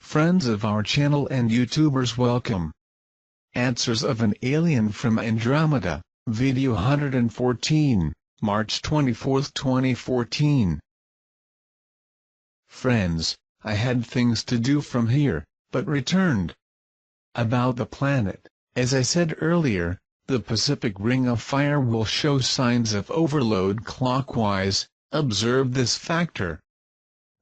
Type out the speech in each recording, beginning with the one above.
Friends of our channel and YouTubers, welcome. Answers of an Alien from Andromeda, Video 114, March 24, 2014. Friends, I had things to do from here, but returned. About the planet, as I said earlier, the Pacific Ring of Fire will show signs of overload clockwise. Observe this factor.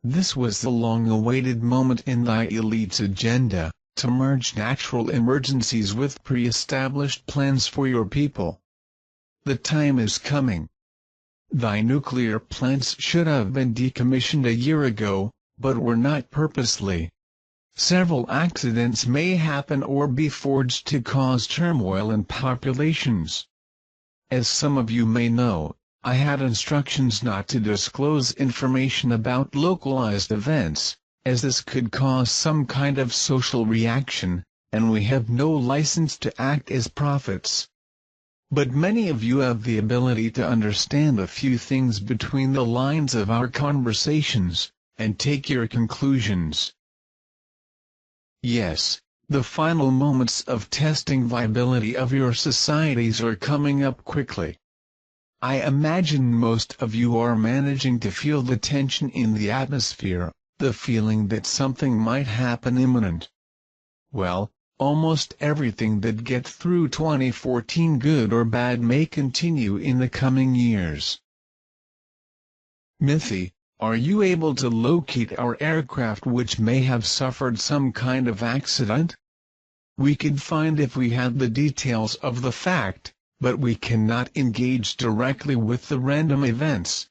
This was the long-awaited moment in thy elite's agenda, to merge natural emergencies with pre-established plans for your people. The time is coming. Thy nuclear plants should have been decommissioned a year ago, but were not purposely. Several accidents may happen or be forged to cause turmoil in populations. As some of you may know, I had instructions not to disclose information about localized events, as this could cause some kind of social reaction, and we have no license to act as prophets. But many of you have the ability to understand a few things between the lines of our conversations, and take your conclusions. Yes, the final moments of testing viability of your societies are coming up quickly. I imagine most of you are managing to feel the tension in the atmosphere, the feeling that something might happen imminent. Well, almost everything that gets through 2014, good or bad, may continue in the coming years. Mithy, are you able to locate our aircraft which may have suffered some kind of accident? We could find if we had the details of the fact, but we cannot engage directly with the random events.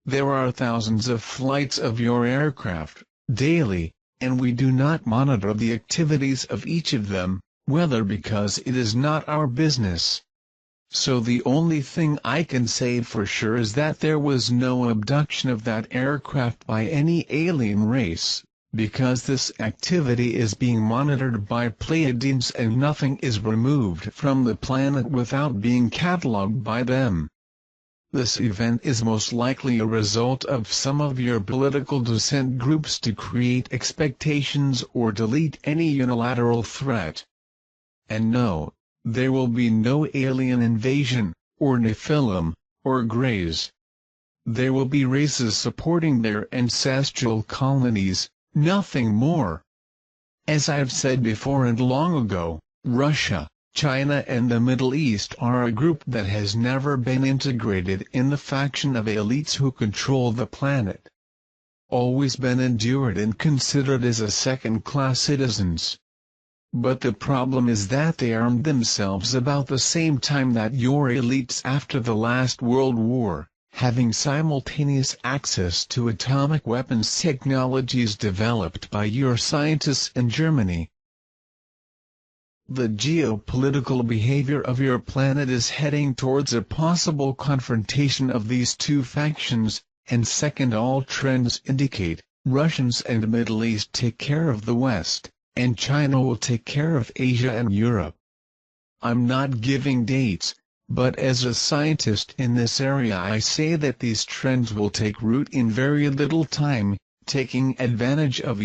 There are thousands of flights of your aircraft, daily, and we do not monitor the activities of each of them, whether because it is not our business. So the only thing I can say for sure is that there was no abduction of that aircraft by any alien race, because this activity is being monitored by Pleiadians and nothing is removed from the planet without being catalogued by them. This event is most likely a result of some of your political dissent groups to create expectations or delete any unilateral threat. And no, there will be no alien invasion, or Nephilim, or Greys. There will be races supporting their ancestral colonies, nothing more. As I've said before and long ago, Russia, China and the Middle East are a group that has never been integrated in the faction of elites who control the planet. Always been endured and considered as a second-class citizens. But the problem is that they armed themselves about the same time that your elites after the last World War, having simultaneous access to atomic weapons technologies developed by your scientists in Germany. The geopolitical behavior of your planet is heading towards a possible confrontation of these two factions, and second, all trends indicate, Russians and Middle East take care of the West, and China will take care of Asia and Europe. I'm not giving dates, but as a scientist in this area I say that these trends will take root in very little time, taking advantage of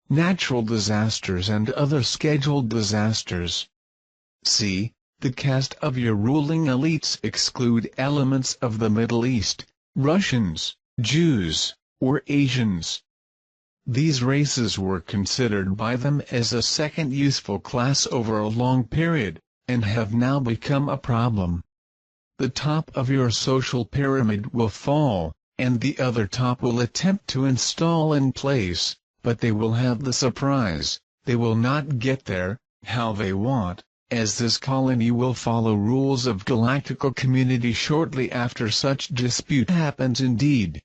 natural disasters and other scheduled disasters. See, the cast of your ruling elites exclude elements of the Middle East, Russians, Jews, or Asians. These races were considered by them as a second useful class over a long period, and have now become a problem. The top of your social pyramid will fall, and the other top will attempt to install in place. But they will have the surprise, they will not get there, how they want, as this colony will follow rules of Galactica community shortly after such dispute happens indeed.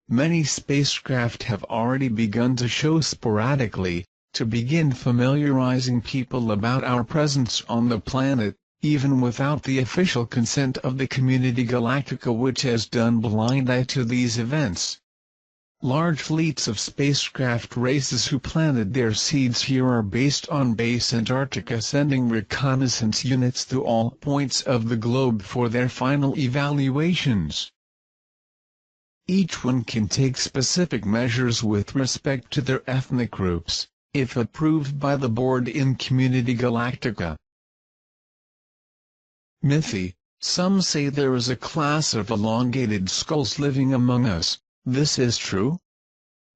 Many spacecraft have already begun to show sporadically, to begin familiarizing people about our presence on the planet, even without the official consent of the community Galactica, which has done blind eye to these events. Large fleets of spacecraft races who planted their seeds here are based on base Antarctica, sending reconnaissance units to all points of the globe for their final evaluations. Each one can take specific measures with respect to their ethnic groups, if approved by the board in Community Galactica. Mythy. Some say there is a class of elongated skulls living among us. This is true?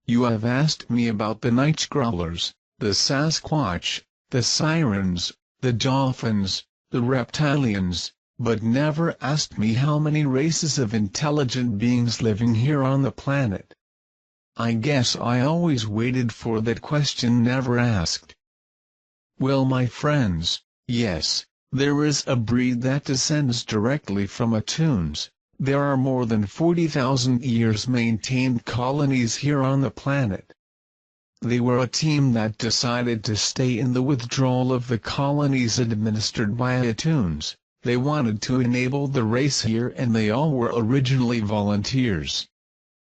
You have asked me about the night-crawlers, the Sasquatch, the sirens, the dolphins, the reptilians, but never asked me how many races of intelligent beings living here on the planet. I guess I always waited for that question never asked. Well, my friends, yes, there is a breed that descends directly from Atoons. There are more than 40,000 years maintained colonies here on the planet. They were a team that decided to stay in the withdrawal of the colonies administered by Atoons. They wanted to enable the race here, and they all were originally volunteers.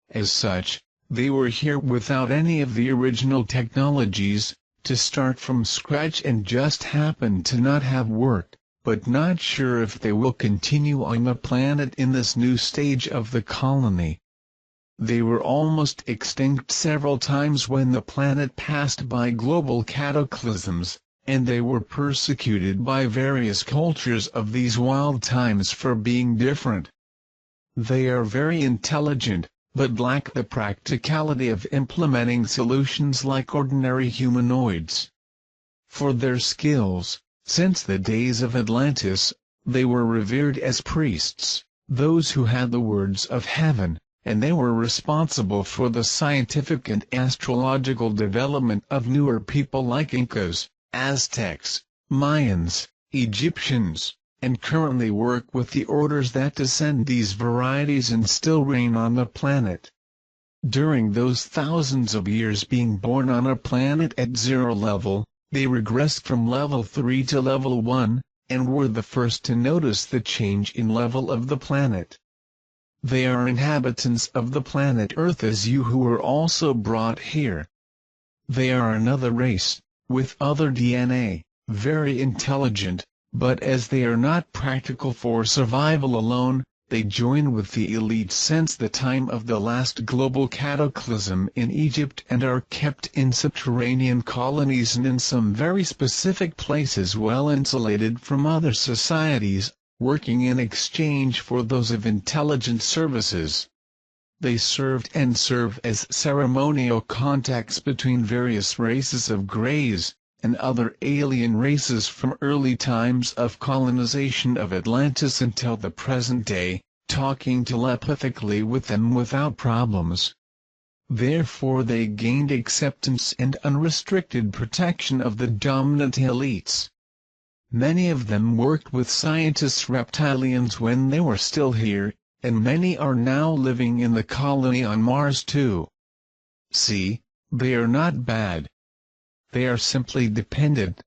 As such, they were here without any of the original technologies, to start from scratch, and just happened to not have worked, but not sure if they will continue on the planet in this new stage of the colony. They were almost extinct several times when the planet passed by global cataclysms, and they were persecuted by various cultures of these wild times for being different. They are very intelligent, but lack the practicality of implementing solutions like ordinary humanoids. For their skills, since the days of Atlantis, they were revered as priests, those who had the words of heaven, and they were responsible for the scientific and astrological development of newer people like Incas, Aztecs, Mayans, Egyptians, and currently work with the orders that descend these varieties and still reign on the planet. During those thousands of years being born on a planet at 0 level, they regressed from level 3 to level 1, and were the first to notice the change in level of the planet. They are inhabitants of the planet Earth as you, who were also brought here. They are another race, with other DNA, very intelligent, but as they are not practical for survival alone, they join with the elite since the time of the last global cataclysm in Egypt, and are kept in subterranean colonies and in some very specific places well insulated from other societies, working in exchange for those of intelligent services. They served and serve as ceremonial contacts between various races of Greys and other alien races from early times of colonization of Atlantis until the present day, talking telepathically with them without problems. Therefore they gained acceptance and unrestricted protection of the dominant elites. Many of them worked with scientists reptilians when they were still here, and many are now living in the colony on Mars too. See, they are not bad. They are simply dependent.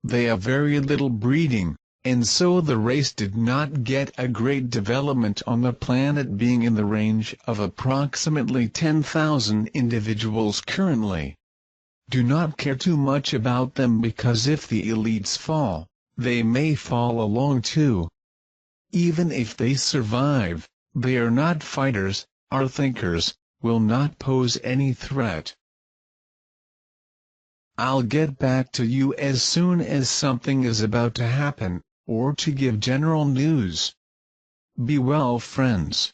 They have very little breeding, and so the race did not get a great development on the planet, being in the range of approximately 10,000 individuals currently. Do not care too much about them, because if the elites fall, they may fall along too. Even if they survive, they are not fighters, are thinkers, will not pose any threat. I'll get back to you as soon as something is about to happen, or to give general news. Be well, friends.